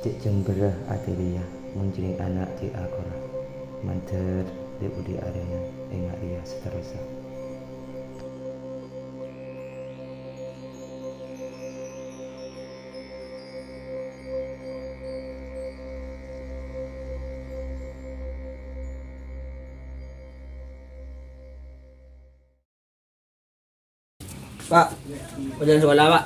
cik jemberah atiria munjing anak di akora manter di budi arena enggak dia seterusnya. Pak, mau jalan sekolah pak?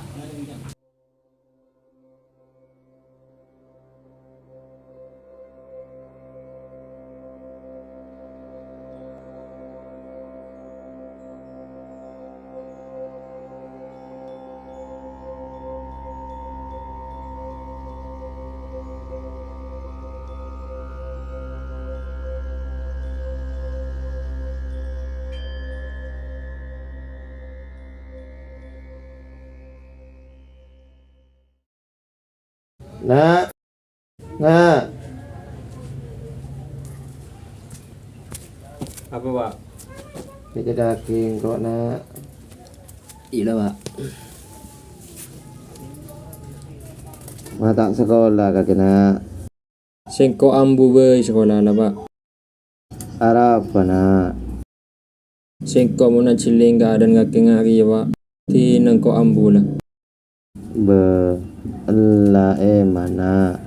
Nak, nak, Apa pak? ini daging kok nak. Iya pak. Matang sekolah kaki nak. Sengko ambu be sekolah lah pak. Arab nak. Sengko mau nak ciling gak ada ngaki ngari ya pak. Ti nengko ambu lah. Be Allah mana.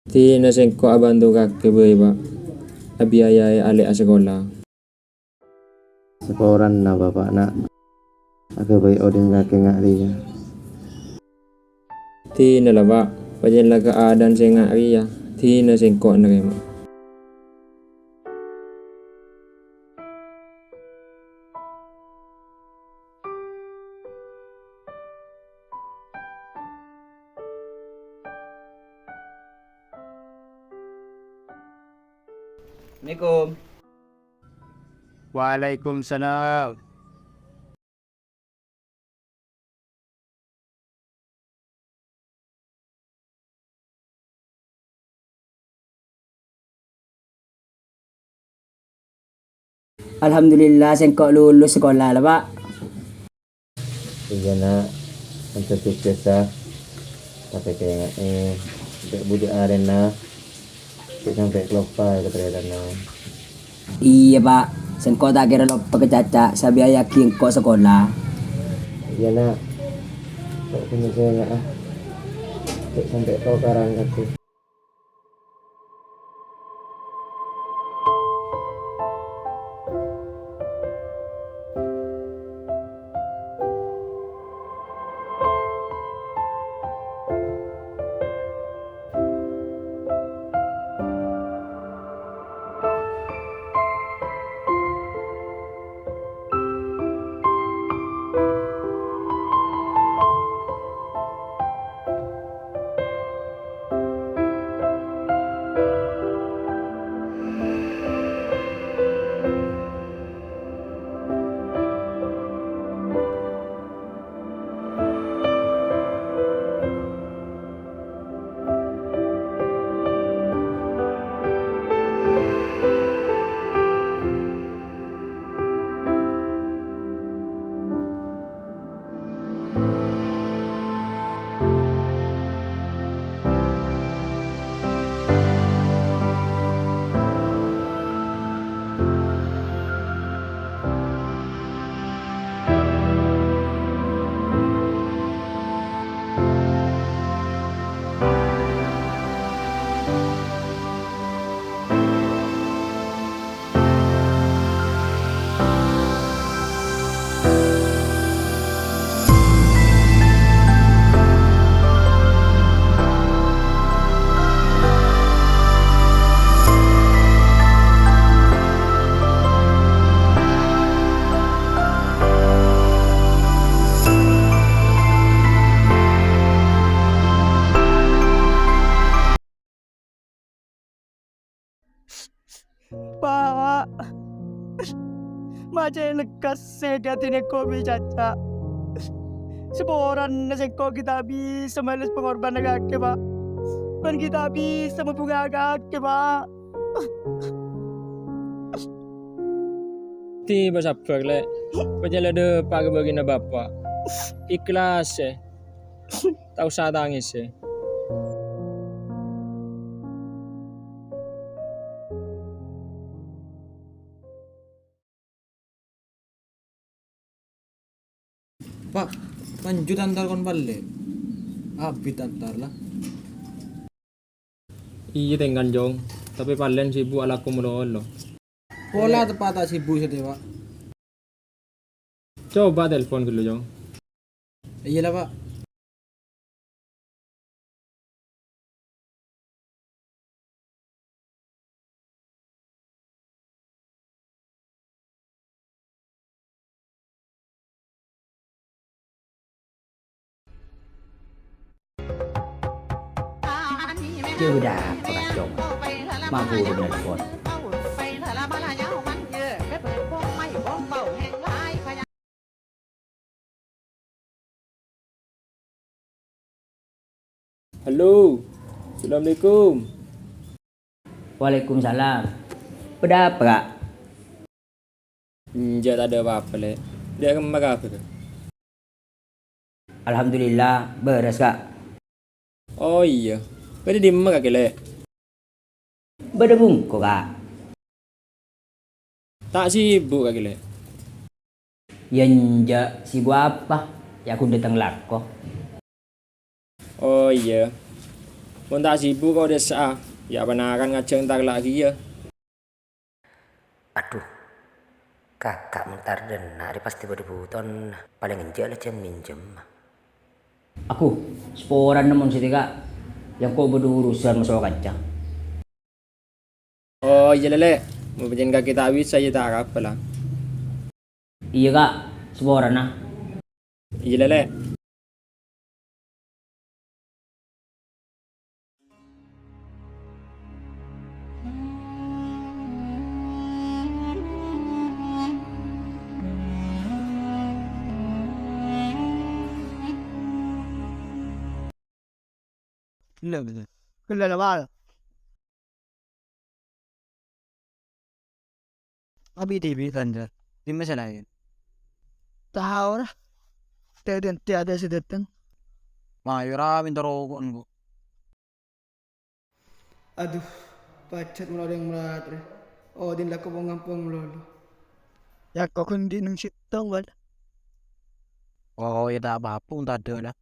Ti na sengko abantu kaki be pak. Abi ayah ale sekolah. Sekoran na bapak nak. Aku bayi odin kaki ngari ya. Ti na lah pak. Pajan lah keadaan saya ngari ya. Ti na sengko nerima. Assalamualaikum. Waalaikumsalam. Alhamdulillah sengkok lulus sekolah lah pak. Iya nak. Untuk sukses lah. Tapi kayak budi arena. Sampai kelopa ke ternyata. Iya pak, sengkok tak kira lo pekecaca sabi yakin kok sekolah. Iya nak. Tak punya saya nak ah. Sampai kau karang kaki. Pak, macam lekas sedia tini kopi caca. Seborang nasengko kita bisa malas pengorbanan kaki pak. Dan kita bisa membuka kaki pak. Ti bersabar le. Pajan lah de pak bagi na bapak. Ikhlas Tahu usah tangis Pak, lanjut antar kon balik. Abit antar lah. Iya tengkan jong, tapi palen sibuk alaku mulu. Pola tepat tak sibuk sih Pak. Coba telepon dulu jong. Iya lah Pak. Chưa đã có cả chồng mà vui được này con. Halo, assalamualaikum. Waalaikumsalam. Udah apa kak? Enggak tak ada apa-apa le. Dia akan makan apa tu? Alhamdulillah beres kak. Oh iya, pada di mana kak le? Berdebung kok kak. Tak sibuk kak le. Yenja sibuk apa? Ya aku datang lako. Oh iya, pun tak sibuk kau desa. Ya benaran ngajeng ntar lagi ya. Aduh, kakak mentar dena dia pasti berdebutan paling enjak lah jam minjem. Aku sporan namun sih kak. Yang kau berurusan masalah kaca. Oh iya lele, mau penjen kaki tak bisa saya tak apa lah. Iya kak, sporan nah. Iya lele. Iya betul. Kenal apa? Abi TV kan di mana lain? Tahu lah. Tiada si datang. Mayura minta rokok nunggu. Aduh, pacat mula yang melatri. Oh, din lah ko ngampung lolo. Ya kau kundi nung sitong wala. Oh ya tak apa-apa, tak ada lah.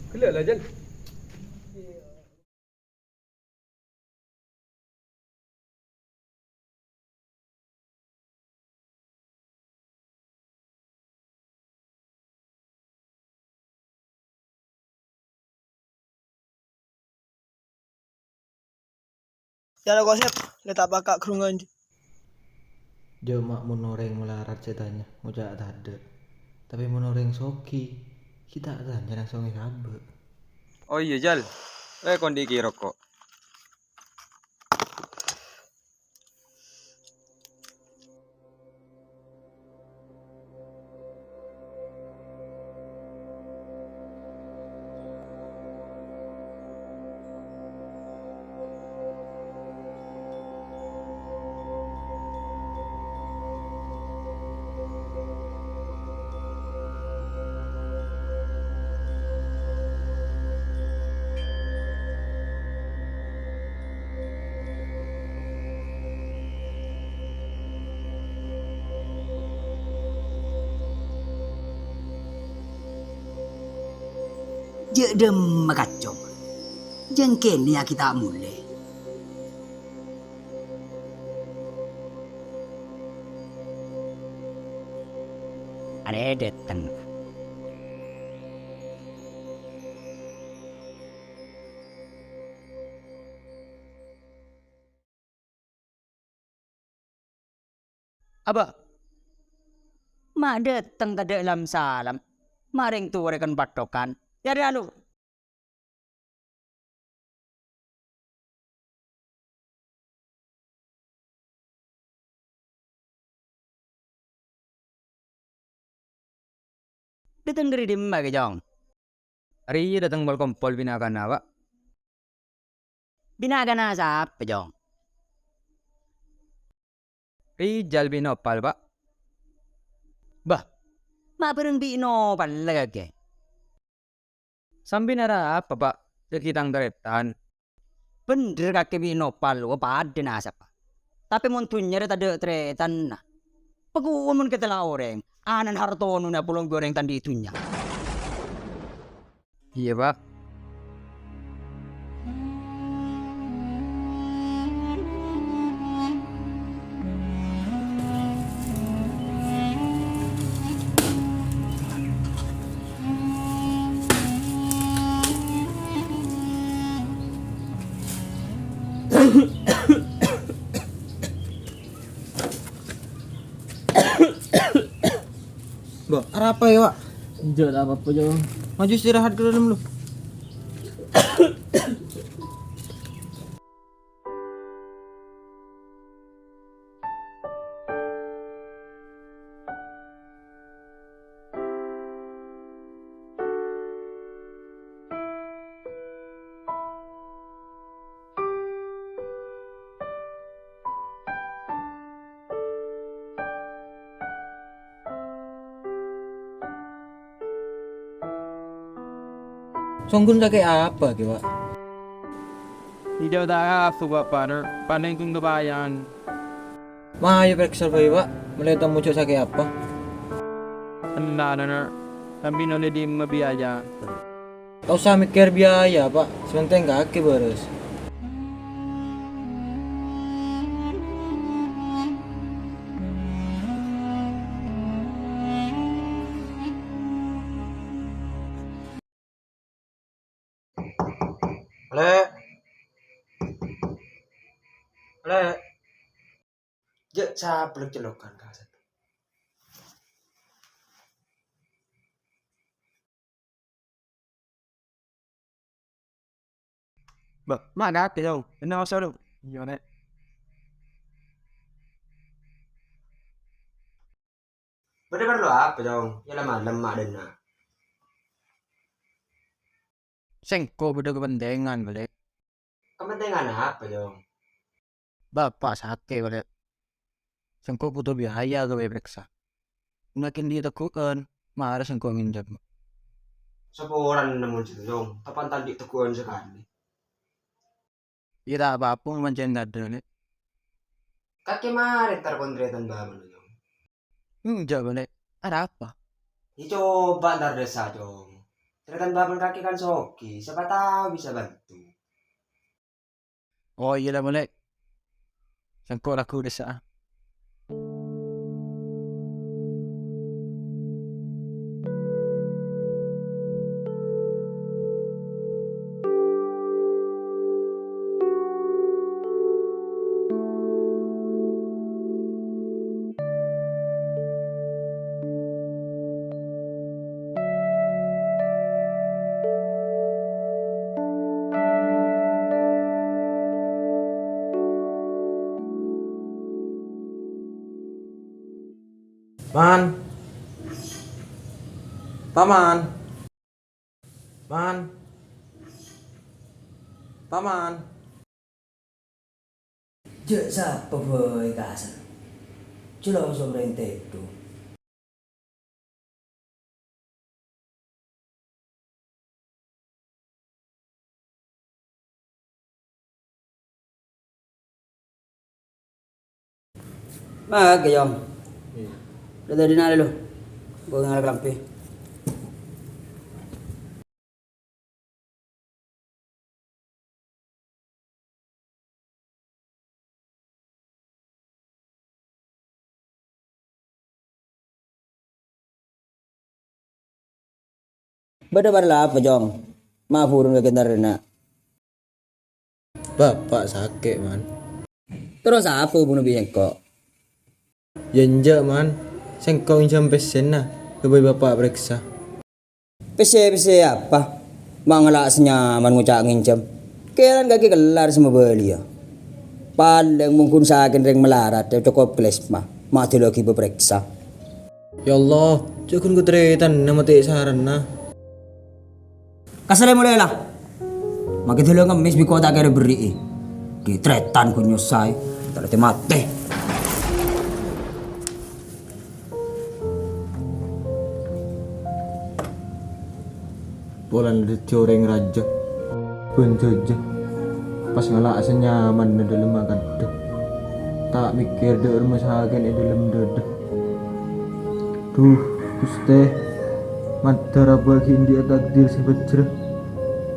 Kelak lah Jan. Ya konsep, letak bakak kerungan. Joma menoreng melarat ceritanya, ngujak tak ada. Tapi menoreng soki, kita tak jarang songi sabe. Oh iya Jal, kondi ki rokok. Je dem makacong. Jengken ni kita mulai. Ada datang. Aba, mak datang tak dalam salam. Maring tu rekan patokan. Jadi lalu. Datang dari dimma ke jong. Hari datang bal kompol binakan apa? Binakan apa jong? Rijal binopal pak. Bah, mak perang binopal lagi. Sambil nara apa pak? Sekitang deretan. Bener kaki binopal lo pada nasa pak. Tapi muntunya ada tretan nah. Pagkumun kita lang orang. Anan hartono na pulong goreng tandi itunya. Iya pak. Mbak, ada apa ya, Pak? Jangan apa-apa jauh. Maju istirahat ke dalam lu. Songgun sakit apa, Ki, Pak? Hindi tayo suka partner. Paano yung gabayan? Mahayo periksa ba, Pak? Malitan mo siya sakit apa? Ang na. Sabi na di mabiyaya. Kau sa mikir biaya, Pak. Sementara kaki beres. Le, je sa peluk celokan kaset. Ba, mana ate daw? Ano ako sa loob? Yun eh. Bener-bener lo apa dong? Ya lemah dan na. Sengko beda kepentingan balik. Kepentingan apa dong? Bapak sakit balik. Sengko butuh biaya gawe periksa. Makin dia tekukan, marah sengko nginjak. Seporan namun situ dong. Kapan tadi tekuan sekali? Iya tak apa-apa macam ada balik. Kaki marit terkontretan bangun dong. Enggak balik. Ada apa? Ya coba ntar desa dong. Tretan bangun kaki kan soki. Siapa tahu bisa bantu. Oh iya lah balik. Sengko aku udah sah. Man. Paman. Man. Paman. Je sa boy kasan. Cilo sobre itu. Ba cái dòng. Udah dari nari lo. Gue ngalah kelampi. Bada-bada apa jong? Maafurun ke kentar na. Bapak sakit, Man. Terus apa bunuh biang kok? Yenja, Man. Sengkau injam pesen nah. Kebai bapak periksa. PC apa? Mangala senyaman ngucak nginjam. Kailan kaki kelar sama belia. Paling mungkin sakin ring melarat ya cukup klesma. Mati lagi beperiksa. Ya Allah, cukun kutretan nama te saran nah. Kasale mulai lah. Makin dulu ngemis biko tak kira beri. Ditretan ku nyusai. Ternyata mati. polan ada coreng raja benjoja pas ngelak senyaman di dalam makan deh tak mikir deh rumah sahagen di dalam deh duh guste madara bagi dia takdir sebejre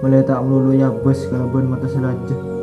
mulai tak melulu ya bos kalaban mata selajah